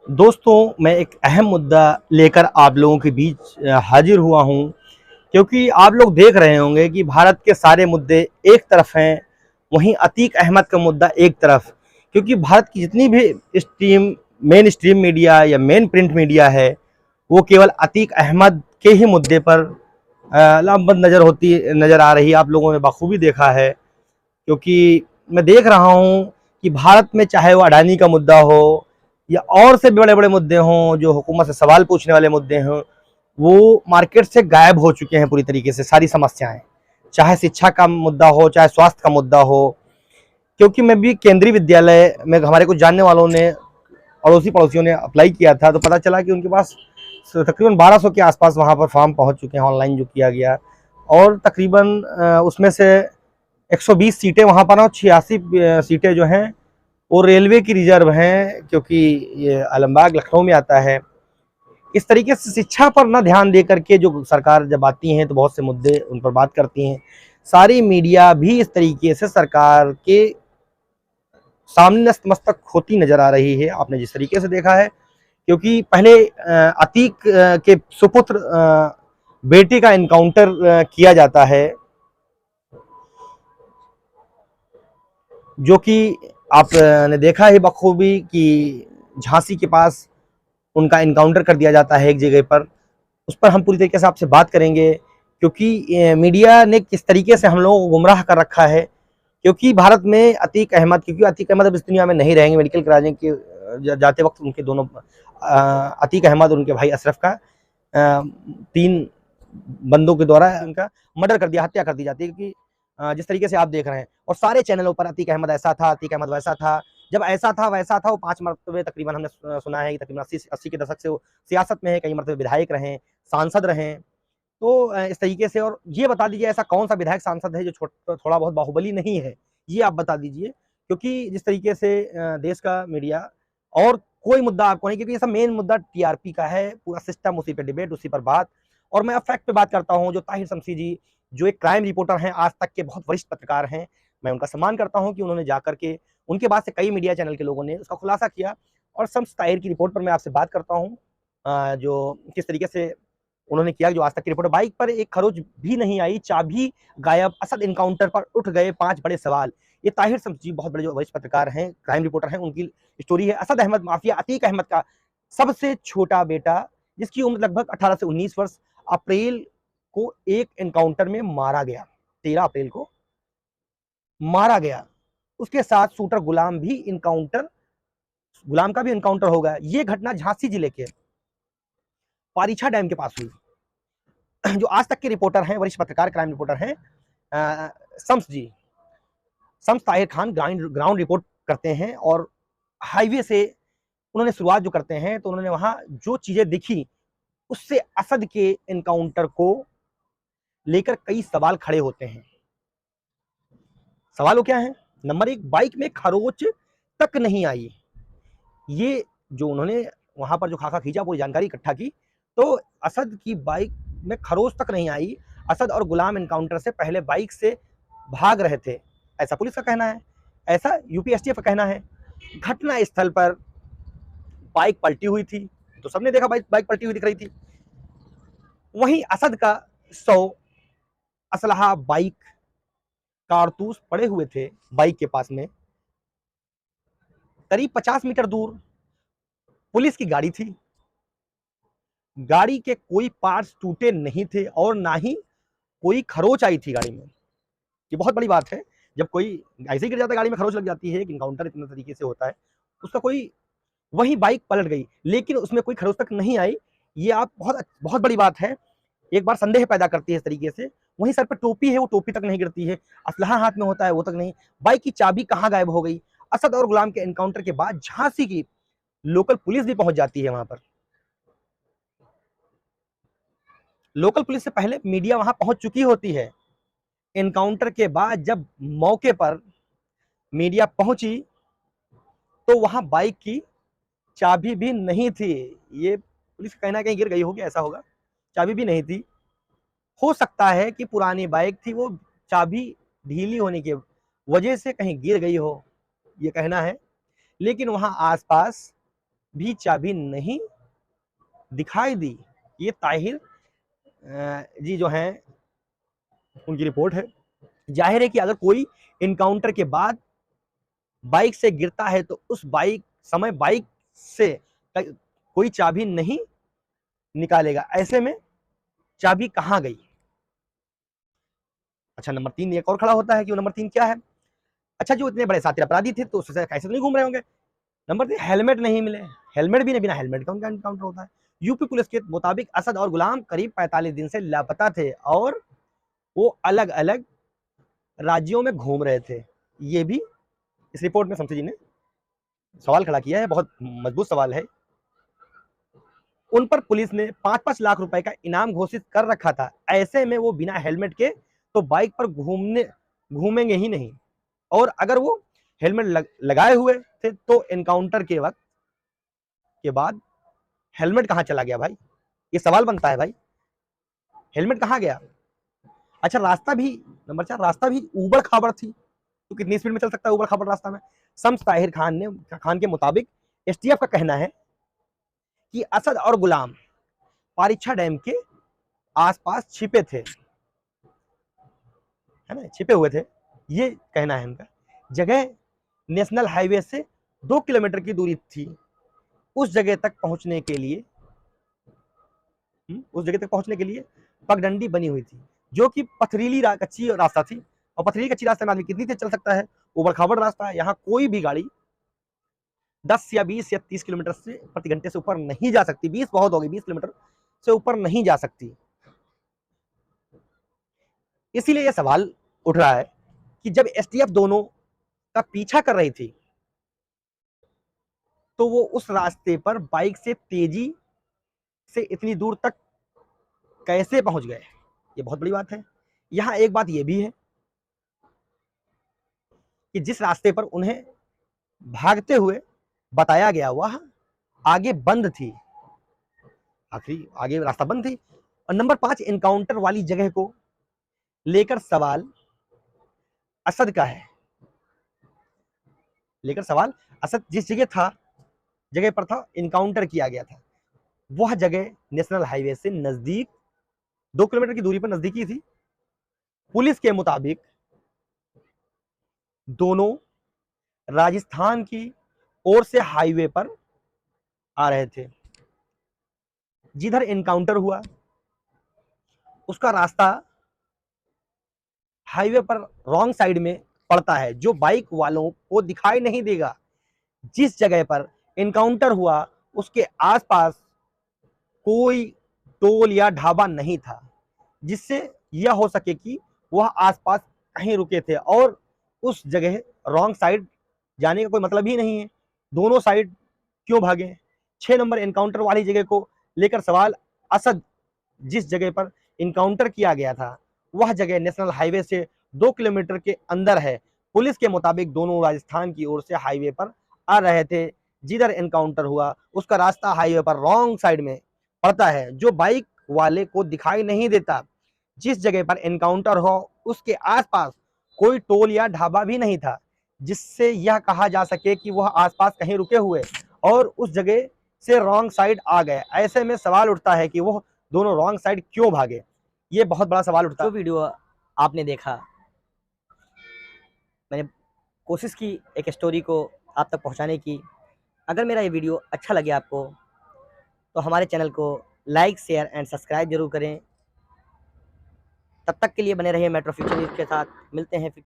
दोस्तों, मैं एक अहम मुद्दा लेकर आप लोगों के बीच हाजिर हुआ हूं, क्योंकि आप लोग देख रहे होंगे कि भारत के सारे मुद्दे एक तरफ हैं, वहीं अतीक अहमद का मुद्दा एक तरफ। क्योंकि भारत की जितनी भी मेन स्ट्रीम मीडिया या मेन प्रिंट मीडिया है, वो केवल अतीक अहमद के ही मुद्दे पर लामबंद नज़र आ रही है। आप लोगों ने बखूबी देखा है, क्योंकि मैं देख रहा हूँ कि भारत में चाहे वो अडानी का मुद्दा हो या और से बड़े बड़े मुद्दे हों, जो हुकूमत से सवाल पूछने वाले मुद्दे हों, वो मार्केट से गायब हो चुके हैं पूरी तरीके से। सारी समस्याएं, चाहे शिक्षा का मुद्दा हो, चाहे स्वास्थ्य का मुद्दा हो। क्योंकि मैं भी केंद्रीय विद्यालय में, हमारे कुछ जानने वालों ने, अड़ोसी पड़ोसियों ने अप्लाई किया था, तो पता चला कि उनके पास तकरीबन 1200 के आसपास वहाँ पर फॉर्म पहुँच चुके हैं, ऑनलाइन जो किया गया। और तकरीबन उसमें से 120 सीटें वहाँ पर, और 86 सीटें जो हैं वो रेलवे की रिजर्व हैं, क्योंकि ये आलमबाग लखनऊ में आता है। इस तरीके से शिक्षा पर ना ध्यान दे करके जो सरकार जब आती हैं तो बहुत से मुद्दे उन पर बात करती हैं। सारी मीडिया भी इस तरीके से सरकार के सामने नतमस्तक होती नजर आ रही है, आपने जिस तरीके से देखा है। क्योंकि पहले अतीक के सुपुत्र बेटे का इनकाउंटर किया जाता है, जो कि आपने देखा है बखूबी कि झांसी के पास उनका इनकाउंटर कर दिया जाता है एक जगह पर। उस पर हम पूरी तरीके से आपसे बात करेंगे, क्योंकि मीडिया ने किस तरीके से हम लोगों को गुमराह कर रखा है। क्योंकि भारत में अतीक अहमद, क्योंकि अतीक अहमद अब इस दुनिया में नहीं रहेंगे, मेडिकल कराने के जाते वक्त उनके दोनों अतीक अहमद और उनके भाई अशरफ का 3 बंदों के द्वारा उनका मर्डर कर दिया, हत्या कर दी जाती है। क्योंकि जिस तरीके से आप देख रहे हैं, और सारे चैनलों पर अतीक अहमद ऐसा था, अतीक अहमद वैसा था। जब ऐसा था वैसा था, वो 5 मरतबे तकरीबन हमने सुना है कि तकरीबन 80 के दशक से वो सियासत में है, कई मरतबे विधायक रहे, सांसद रहे। तो इस तरीके से, और ये बता दीजिए ऐसा कौन सा विधायक सांसद है जो थोड़ा बहुत बाहुबली नहीं है, ये आप बता दीजिए। क्योंकि जिस तरीके से देश का मीडिया, और कोई मुद्दा आपको नहीं, क्योंकि ये सब मेन मुद्दा टीआरपी का है, पूरा सिस्टम उसी पे डिबेट, उसी पर बात। और मैं अब फैक्ट पे बात करता हूँ। जो ताहिर शमसी जी, जो एक क्राइम रिपोर्टर हैं, आज तक के बहुत वरिष्ठ पत्रकार हैं, मैं उनका सम्मान करता हूँ कि उन्होंने जाकर के, उनके बाद से कई मीडिया चैनल के लोगों ने उसका खुलासा किया। और शम्स ताहिर की रिपोर्ट पर मैं आपसे बात करता हूँ, जो किस तरीके से उन्होंने किया। जो आज तक की रिपोर्ट, बाइक पर एक खरोच भी नहीं आई, चाबी गायब, असद इनकाउंटर पर उठ गए 5 बड़े सवाल। ये ताहिर शम्स जी बहुत बड़े जो वरिष्ठ पत्रकार हैं, क्राइम रिपोर्टर हैं, उनकी स्टोरी है। असद अहमद माफिया अतीक अहमद का सबसे छोटा बेटा, जिसकी उम्र लगभग 18 से 19 वर्ष, अप्रैल को एक एनकाउंटर में मारा गया। 13 अप्रैल को मारा गया। उसके साथ शूटर गुलाम का भी एनकाउंटर हो गया। ये घटना झांसी जिले के पारीछा डैम के पास हुई। जो आज तक के रिपोर्टर हैं, वरिष्ठ पत्रकार, क्राइम रिपोर्टर हैं, शम्स जी, शम्स ताहिर खान ग्राउंड रिपोर्ट करते हैं। और हाईवे से उन्होंने शुरुआत जो करते हैं, तो उन्होंने वहां जो चीजें दिखी, उससे असद के एनकाउंटर को लेकर कई सवाल खड़े होते हैं। सवाल वो क्या है? नंबर 1, बाइक में खरोच तक नहीं आई। ये जो उन्होंने वहां पर जो खाका खींचा, पूरी जानकारी इकट्ठा की, तो असद की बाइक में खरोच तक नहीं आई। असद और गुलाम एनकाउंटर से पहले बाइक से भाग रहे थे, ऐसा पुलिस का कहना है, ऐसा यूपीएसटीएफ का कहना है। घटना स्थल पर बाइक पलटी हुई थी, तो सबने देखा बाइक पलटी हुई दिख रही थी। वहीं असद का 100 असलहा, बाइक, कारतूस पड़े हुए थे बाइक के पास में। करीब 50 मीटर दूर पुलिस की गाड़ी थी। गाड़ी के कोई पार्ट्स टूटे नहीं थे, और ना ही कोई खरोच आई थी गाड़ी में। ये बहुत बड़ी बात है। जब कोई ऐसे ही गिर जाता है, गाड़ी में खरोच लग जाती है, एक इनकाउंटर इतने तरीके से होता है, उसका कोई, वही बाइक पलट गई, लेकिन उसमें कोई खरोच तक नहीं आई। ये आप बहुत बहुत बड़ी बात है, एक बार संदेह पैदा करती है इस तरीके से। वहीं सर पे टोपी है, वो टोपी तक नहीं गिरती है। असलहा हाथ में होता है, वो तक नहीं। बाइक की चाबी कहाँ गायब हो गई? असद और गुलाम के एनकाउंटर के बाद झांसी की लोकल पुलिस भी पहुंच जाती है वहां पर। लोकल पुलिस से पहले मीडिया वहां पहुंच चुकी होती है। एनकाउंटर के बाद जब मौके पर मीडिया पहुंची, तो वहां बाइक की चाबी भी नहीं थी। ये पुलिस का कहना है कहीं गिर गई होगी, ऐसा होगा। चाबी भी नहीं थी। हो सकता है कि पुरानी बाइक थी, वो चाबी ढीली होने की वजह से कहीं गिर गई हो, ये कहना है। लेकिन वहां आसपास भी चाबी नहीं दिखाई दी। ये ताहिर जी जो हैं उनकी रिपोर्ट है। जाहिर है कि अगर कोई इनकाउंटर के बाद बाइक से गिरता है तो उस बाइक से कोई चाबी नहीं निकालेगा। ऐसे में चाबी कहां गई? अच्छा, नंबर 3 एक और खड़ा होता है कि वो नंबर 3 क्या है? अच्छा, जो इतने बड़े साथी अपराधी थे तो उससे कैसे तो नहीं घूम रहे होंगे। नंबर 3, हेलमेट नहीं मिले। हेलमेट भी नहीं, बिना हेलमेट का उनका एनकाउंटर होता है। यूपी पुलिस के मुताबिक असद और गुलाम करीब 45 दिन से लापता थे और वो अलग अलग राज्यों में घूम रहे थे। ये भी इस रिपोर्ट में शमसी जी ने सवाल खड़ा किया है, बहुत मजबूत सवाल है। उन पर पुलिस ने 5-5 लाख रुपए का इनाम घोषित कर रखा था। ऐसे में वो बिना हेलमेट के तो बाइक पर घूमेंगे ही नहीं, और अगर वो हेलमेट लगाए हुए थे तो एनकाउंटर के वक्त के बाद हेलमेट कहां चला गया भाई? ये सवाल बनता है भाई, हेलमेट कहां गया? अच्छा, रास्ता भी, नंबर 4, रास्ता भी ऊबड़ खाबड़ थी। तो कितनी स्पीड में चल सकता है ऊबड़ खाबड़ रास्ता में? शम्स ताहिर खान के मुताबिक एसटीएफ का कहना है कि असद और गुलाम पारीछा डैम के आसपास छिपे थे, है ना, छिपे हुए थे, ये कहना है उनका। जगह नेशनल हाईवे से 2 किलोमीटर की दूरी थी। उस जगह तक पहुंचने के लिए पगडंडी बनी हुई थी, जो कि पथरीली कच्ची रास्ता थी। और पथरीली कच्ची रास्ते में आदमी कितनी तेज चल सकता है? ऊबड़ खाबड़ रास्ता है, यहाँ कोई भी गाड़ी 10 या 20 या 30 किलोमीटर से प्रति घंटे से ऊपर नहीं जा सकती। 20 बहुत हो गई, 20 किलोमीटर से ऊपर नहीं जा सकती। इसीलिए यह सवाल उठ रहा है कि जब एसटीएफ दोनों का पीछा कर रही थी तो वो उस रास्ते पर बाइक से तेजी से इतनी दूर तक कैसे पहुंच गए? ये बहुत बड़ी बात है। यहां एक बात ये भी है कि जिस रास्ते पर उन्हें भागते हुए बताया गया वह आगे बंद थी, आगे रास्ता बंद थी। और नंबर 5, एनकाउंटर वाली जगह को लेकर सवाल असद का है। असद जिस जगह पर था, इनकाउंटर किया गया था, वह जगह नेशनल हाईवे से नजदीक 2 किलोमीटर की दूरी पर नजदीकी थी। पुलिस के मुताबिक दोनों राजस्थान की ओर से हाईवे पर आ रहे थे। जिधर एनकाउंटर हुआ उसका रास्ता हाईवे पर रॉन्ग साइड में पड़ता है, जो बाइक वालों को दिखाई नहीं देगा। जिस जगह पर एनकाउंटर हुआ उसके आसपास कोई टोल या ढाबा नहीं था, जिससे यह हो सके कि वह आसपास कहीं रुके थे। और उस जगह रॉन्ग साइड जाने का कोई मतलब ही नहीं है, दोनों साइड क्यों भागे? 6 नंबर, एनकाउंटर वाली जगह को लेकर सवाल असद जिस जगह पर इनकाउंटर किया गया था वह जगह नेशनल हाईवे से 2 किलोमीटर के अंदर है। पुलिस के मुताबिक दोनों राजस्थान की ओर से हाईवे पर आ रहे थे। जिधर एनकाउंटर हुआ उसका रास्ता हाईवे पर रॉन्ग साइड में पड़ता है, जो बाइक वाले को दिखाई नहीं देता। जिस जगह पर एनकाउंटर हो उसके आसपास कोई टोल या ढाबा भी नहीं था, जिससे यह कहा जा सके कि वह आसपास कहीं रुके हुए और उस जगह से रॉन्ग साइड आ गए। ऐसे में सवाल उठता है कि वह दोनों रॉन्ग साइड क्यों भागे? ये बहुत बड़ा सवाल उठता है। जो वीडियो आपने देखा, मैंने कोशिश की एक स्टोरी को आप तक पहुंचाने की। अगर मेरा ये वीडियो अच्छा लगे आपको तो हमारे चैनल को लाइक, शेयर एंड सब्सक्राइब जरूर करें। तब तक के लिए बने रहिए मेट्रो फ्यूचर न्यूज़ के साथ। मिलते हैं फिर